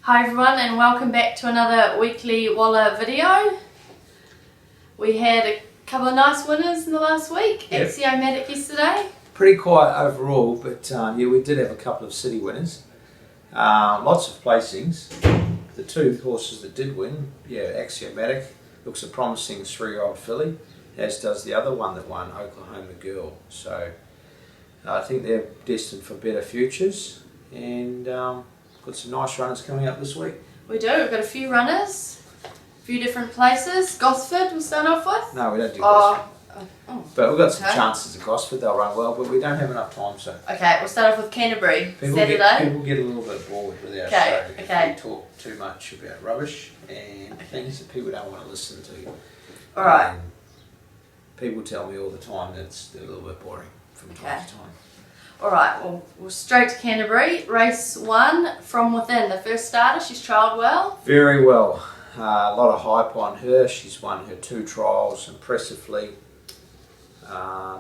Hi everyone, and welcome back to another weekly Walla video. We had a couple of nice winners in the last week. Yep. Axiomatic yesterday. Pretty quiet overall, but yeah, we did have a couple of city winners. Lots of placings. The two horses that did win, Axiomatic looks a promising 3-year-old filly, as does the other one that won, Oklahoma Girl. So I think they're destined for better futures, and got some nice runners coming up this week. We do, we've got a few runners, a few different places. Gosford we'll start off with. No, we don't do Gosford. But we've got some Okay. chances at Gosford, they'll run well, but we don't have enough time, so. Okay, we'll start off with Canterbury, People Saturday. get a little bit bored with our Okay, show okay. if we talk too much about rubbish and things that people don't want to listen to. Alright. And people tell me all the time that they're a little bit boring from time to time. Alright, well, we'll straight to Canterbury. Race 1, From Within. The first starter, she's trialled well. Very well. A lot of hype on her. She's won her 2 trials impressively.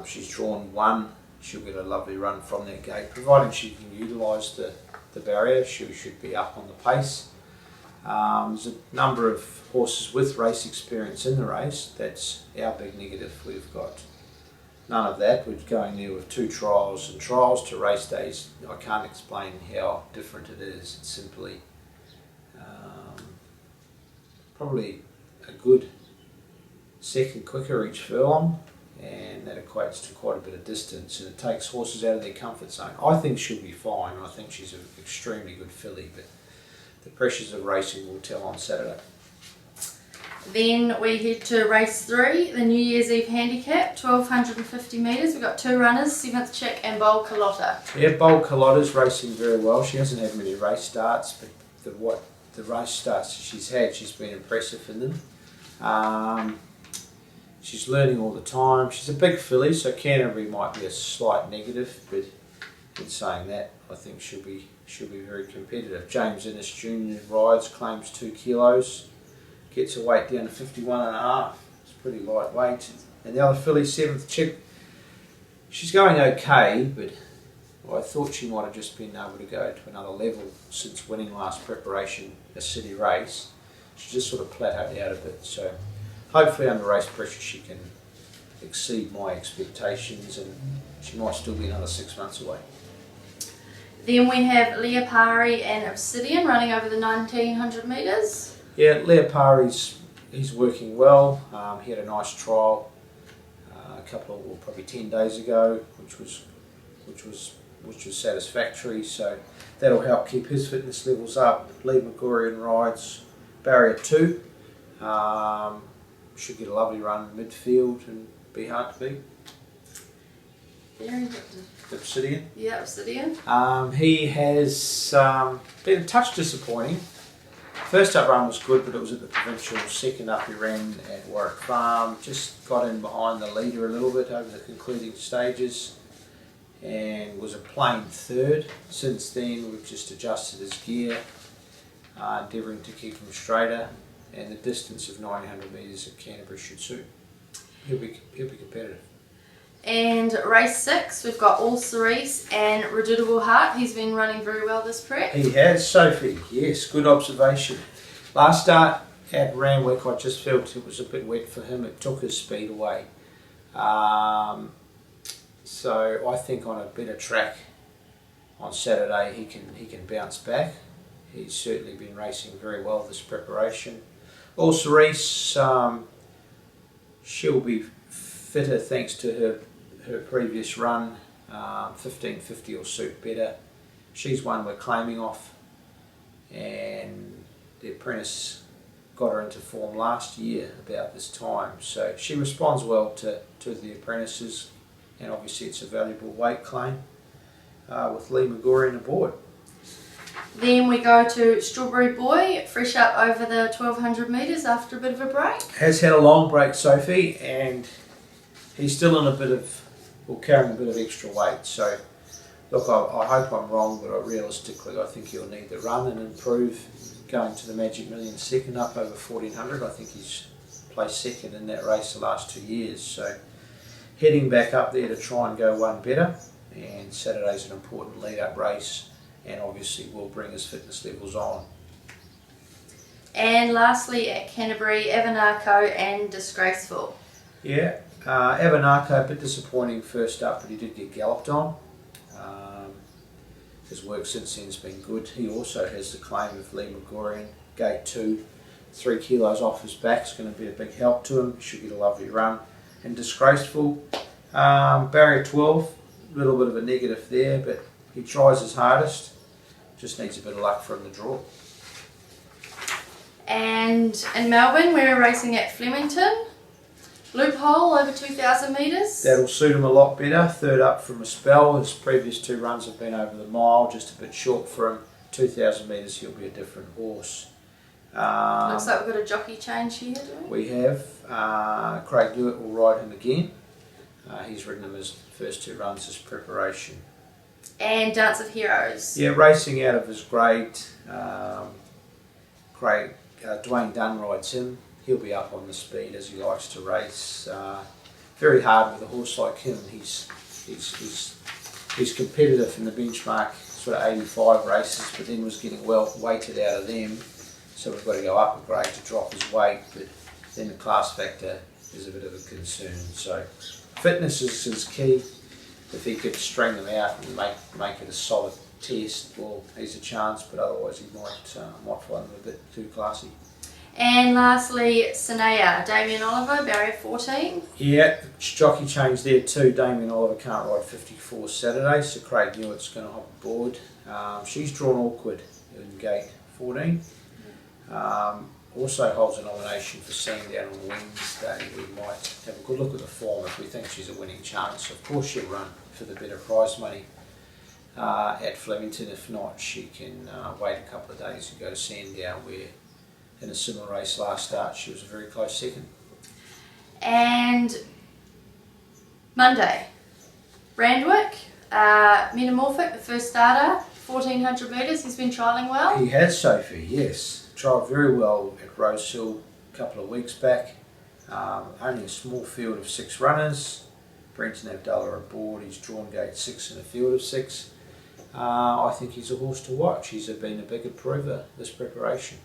She's drawn 1. She'll get a lovely run from that gate. Providing she can utilise the barrier, she should be up on the pace. There's a number of horses with race experience in the race. That's our big negative. We've got none of that. We're going there with 2 trials, and trials to race days, I can't explain how different it is. It's simply probably a good second quicker each furlong, and that equates to quite a bit of distance, and it takes horses out of their comfort zone. I think she'll be fine. I think she's an extremely good filly, but the pressures of racing will tell on Saturday. Then we head to race 3, the New Year's Eve handicap, 1250 metres. We've got 2 runners, 7th Chick and Bold Carlotta. Yeah, Bold Carlotta's racing very well. She hasn't had many race starts, but the race starts she's had, she's been impressive in them. She's learning all the time. She's a big filly, so Canterbury might be a slight negative, but in saying that, I think she'll be very competitive. James Innes Jr. rides, claims 2 kilos, gets her weight down to 51.5. It's pretty lightweight. And the other filly, 7th Chick, she's going okay, but I thought she might have just been able to go to another level since winning last preparation, a city race. She just sort of plateaued out a bit, so hopefully under race pressure she can exceed my expectations, and she might still be another 6 months away. Then we have Leopari and Obsidian running over the 1900 metres. Yeah, Leopari's he's working well. He had a nice trial probably 10 days ago, which was satisfactory. So that'll help keep his fitness levels up. Lee McGorian rides barrier 2. Should get a lovely run in midfield and be hard to beat. Obsidian. Yeah, Obsidian. He has been a touch disappointing. First up run was good, but it was at the provincial. Second up he ran at Warwick Farm. Just got in behind the leader a little bit over the concluding stages, and was a plain 3rd. Since then we've just adjusted his gear, endeavouring to keep him straighter, and the distance of 900 metres at Canterbury should suit. He'll be competitive. And race 6, we've got All Cerise and Redoutable Heart. He's been running very well this prep. He has, Sophie. Yes, good observation. Last start at Randwick, I just felt it was a bit wet for him. It took his speed away. So I think on a better track on Saturday he can bounce back. He's certainly been racing very well this preparation. All Cerise, she'll be fitter thanks to her previous run. 1550 will suit better. She's one we're claiming off, and the apprentice got her into form last year about this time, so she responds well to the apprentices, and obviously it's a valuable weight claim with Lee McGorian aboard. Then we go to Strawberry Boy, fresh up over the 1200 metres after a bit of a break. Has had a long break, Sophie, and he's still in carrying a bit of extra weight. So, look, I hope I'm wrong, but realistically I think he'll need the run and improve. Going to the Magic Million second up over 1400. I think he's placed second in that race the last 2 years. So, heading back up there to try and go one better. And Saturday's an important lead-up race, and obviously will bring his fitness levels on. And lastly at Canterbury, Avanarco and Disgraceful. Yeah, Avanarco, a bit disappointing first up, but he did get galloped on. His work since then has been good. He also has the claim of Lee Megorian, gate 2, 3 kilos off his back. It's going to be a big help to him. He should get a lovely run. And Disgraceful, barrier 12, a little bit of a negative there, but he tries his hardest. Just needs a bit of luck from the draw. And in Melbourne, we're racing at Flemington. Loophole over 2,000 metres. That'll suit him a lot better. Third up from a spell. His previous 2 runs have been over the mile, just a bit short for him. 2,000 metres, he'll be a different horse. Looks like we've got a jockey change here, do we? We have. Craig Hewitt will ride him again. He's ridden him his first 2 runs as preparation. And Dance of Heroes. Yeah, racing out of his grade. Dwayne Dunn rides him. He'll be up on the speed as he likes to race. Very hard with a horse like him. He's competitive in the benchmark sort of 85 races, but then was getting well weighted out of them. So we've got to go up a grade to drop his weight, but then the class factor is a bit of a concern. So fitness is his key. If he could string them out and make it a solid test, well, he's a chance, but otherwise he might find them a bit too classy. And lastly, Sinea, Damien Oliver, barrier 14. Yeah, jockey change there too. Damien Oliver can't ride 54 Saturday, so Craig Hewitt's going to hop aboard. She's drawn awkward in gate 14. Also holds a nomination for Sandown on Wednesday. We might have a good look at the form if we think she's a winning chance. Of course she'll run for the better prize money at Flemington. If not, she can wait a couple of days and go to Sandown, where in a similar race last start she was a very close second. And Monday, Randwick, Metamorphic, the first starter, 1,400 metres. He's been trialling well. He has, Sophie, yes. Trialled very well at Rosehill a couple of weeks back. Only a small field of 6 runners. Brenton Abdullah aboard. He's drawn gate 6 in a field of 6. I think he's a horse to watch. He's been a big improver this preparation.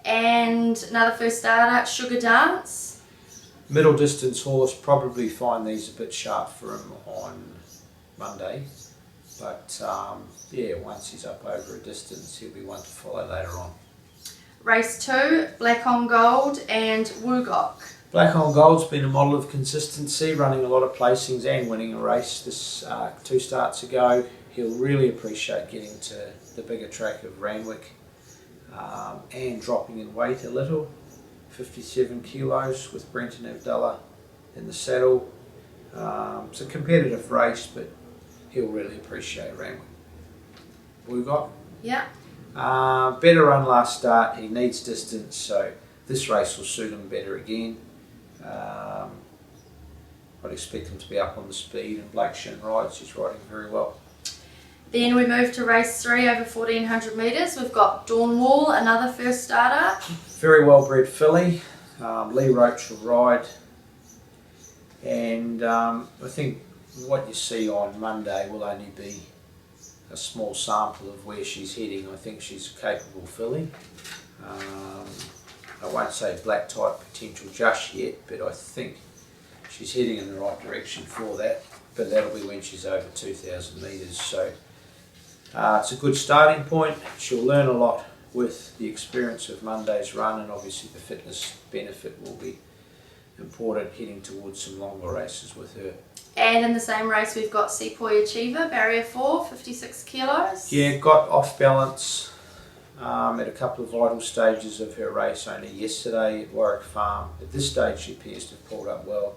And another first starter, Sugar Dance. Middle distance horse, probably find these a bit sharp for him on Monday. But yeah, once he's up over a distance, he'll be one to follow later on. Race 2, Black on Gold and Woogok. Black on Gold's been a model of consistency, running a lot of placings and winning a race this 2 starts ago. He'll really appreciate getting to the bigger track of Randwick and dropping in weight a little. 57 kilos with Brenton Abdullah in the saddle. It's a competitive race, but he'll really appreciate Randwick. Woogok? Yeah. Better run last start. He needs distance, so this race will suit him better again. I'd expect him to be up on the speed, and Blake Shin rides. He's riding very well. Then we move to race 3 over 1,400 metres. We've got Dawn Wall, another first starter. Very well bred filly. Lee Roach will ride, and I think what you see on Monday will only be a small sample of where she's heading. I think she's a capable filly. I won't say black type potential just yet, but I think she's heading in the right direction for that. But that'll be when she's over 2,000 metres. So it's a good starting point. She'll learn a lot with the experience of Monday's run, and obviously the fitness benefit will be important heading towards some longer races with her. And in the same race we've got Sepoy Achiever, barrier 4, 56 kilos. Yeah, got off balance at a couple of vital stages of her race only yesterday at Warwick Farm. At this stage she appears to have pulled up well.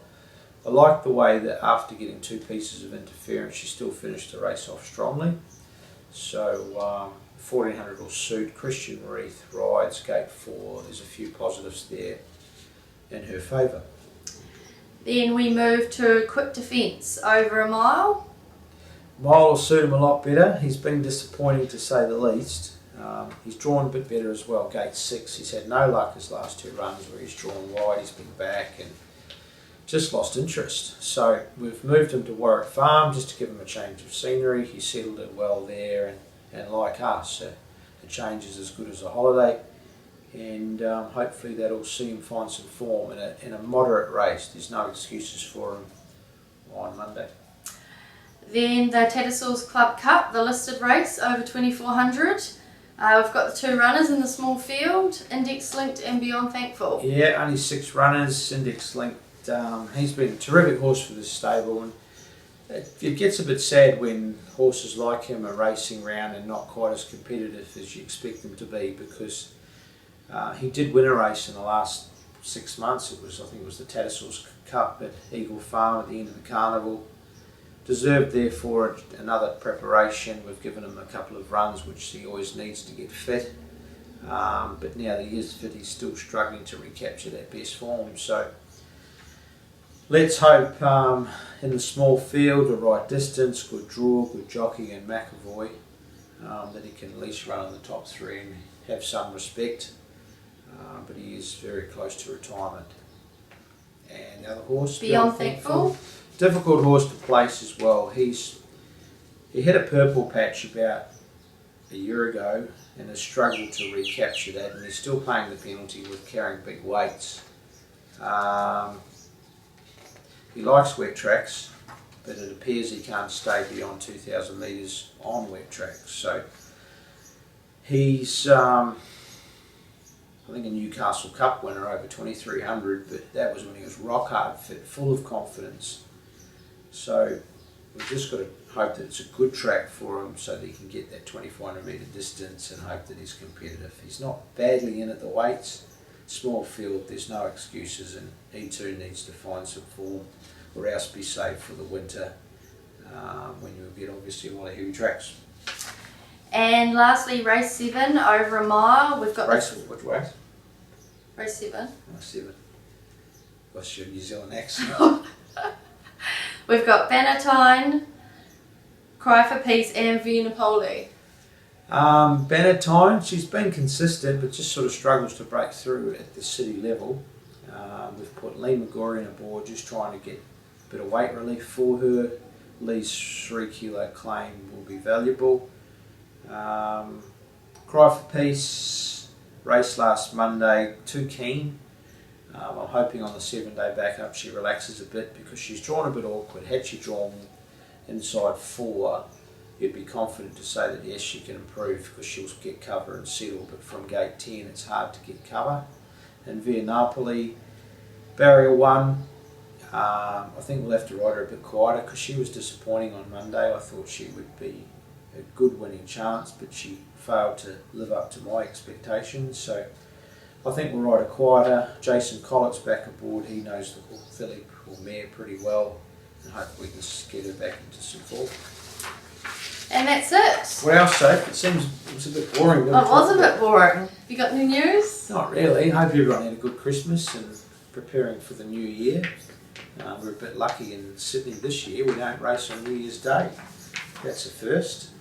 I like the way that after getting 2 pieces of interference she still finished the race off strongly. So 1,400 will suit. Christian Reith rides gate 4. There's a few positives there in her favour. Then we move to Quick Defence, over a mile. Mile will suit him a lot better. He's been disappointing to say the least. He's drawn a bit better as well, gate 6. He's had no luck his last 2 runs where he's drawn wide, he's been back and just lost interest. So we've moved him to Warwick Farm just to give him a change of scenery. He settled it well there, and like us, a change is as good as a holiday. and hopefully that'll see him find some form in a moderate race. There's no excuses for him on Monday. Then the Tattersalls Club Cup, the listed race over 2400. We've got the 2 runners in the small field, Index Linked and Beyond Thankful. Yeah, only 6 runners. Index Linked, he's been a terrific horse for this stable, and it gets a bit sad when horses like him are racing round and not quite as competitive as you expect them to be, because he did win a race in the last 6 months. I think it was the Tattersalls Cup at Eagle Farm at the end of the carnival. Deserved therefore another preparation. We've given him a couple of runs, which he always needs to get fit. But now that he is fit, he's still struggling to recapture that best form. So let's hope in the small field, the right distance, good draw, good jockey and McAvoy, that he can at least run in the top 3 and have some respect. But he is very close to retirement. And the other horse, Beyond Thankful. Difficult horse to place as well. He had a purple patch about a year ago and has struggled to recapture that, and he's still paying the penalty with carrying big weights. He likes wet tracks, but it appears he can't stay beyond 2,000 metres on wet tracks. So he's I think a Newcastle Cup winner over 2300, but that was when he was rock hard fit, full of confidence. So we've just got to hope that it's a good track for him so that he can get that 2400 metre distance and hope that he's competitive. He's not badly in at the weights. Small field, there's no excuses, and he too needs to find some form or else be safe for the winter when you get obviously a lot of heavy tracks. And lastly, race 7 over a mile. We've got Which race? Race 7. Oh, 7. What's your New Zealand accent? We've got Bannatyne, Cry for Peace and Via Napoli. Bannatyne, she's been consistent but just sort of struggles to break through at the city level. We've put Lee McGorry aboard, just trying to get a bit of weight relief for her. Lee's 3 kilo claim will be valuable. Cry for Peace, race last Monday, too keen. I'm hoping on the 7-day backup she relaxes a bit, because she's drawn a bit awkward. Had she drawn inside 4, you'd be confident to say that yes, she can improve because she'll get cover and settle, but from gate 10 it's hard to get cover. And Via Napoli, barrier 1, I think we'll have to ride her a bit quieter because she was disappointing on Monday. I thought she would be a good winning chance, but she failed to live up to my expectations. So I think we'll ride her quieter. Jason Collett's back aboard. He knows the filly or mare pretty well, and hopefully we can get her back into some form. And that's it. What else, Sophie? It was a bit boring. It was a bit boring. Have you got any news? Not really. Hope everyone had a good Christmas and preparing for the new year. We're a bit lucky in Sydney this year. We don't race on New Year's Day. That's a first.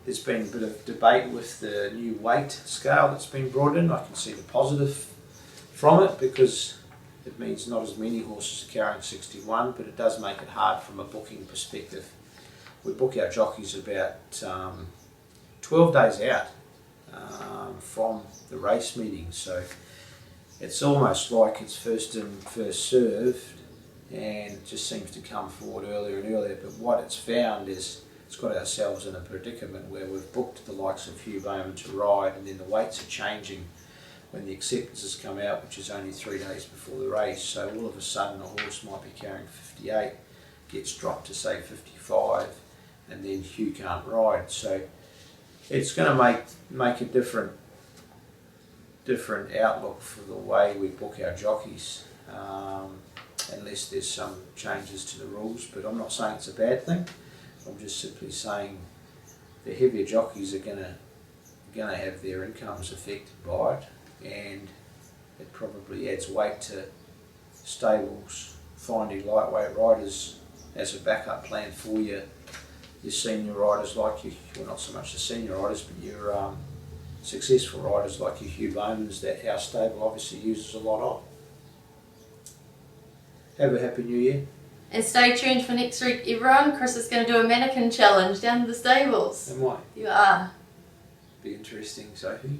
There's been a bit of debate with the new weight scale that's been brought in. I can see the positive from it because it means not as many horses are carrying 61, but it does make it hard from a booking perspective. We book our jockeys about 12 days out from the race meeting, so it's almost like it's first in, first served, and it just seems to come forward earlier and earlier. But what it's found is it's got ourselves in a predicament where we've booked the likes of Hugh Bowman to ride, and then the weights are changing when the acceptances come out, which is only 3 days before the race. So all of a sudden a horse might be carrying 58, gets dropped to say 55, and then Hugh can't ride. So it's going to make a different outlook for the way we book our jockeys, unless there's some changes to the rules. But I'm not saying it's a bad thing. I'm just simply saying the heavier jockeys are going to have their incomes affected by it, and it probably adds weight to stables finding lightweight riders as a backup plan for your senior riders like you, well, not so much the senior riders, but your successful riders like your Hugh Bowmans that our stable obviously uses a lot of. Have a happy new year. And stay tuned for next week, everyone. Chris is going to do a mannequin challenge down to the stables. Am I? You are. Be interesting, Sophie.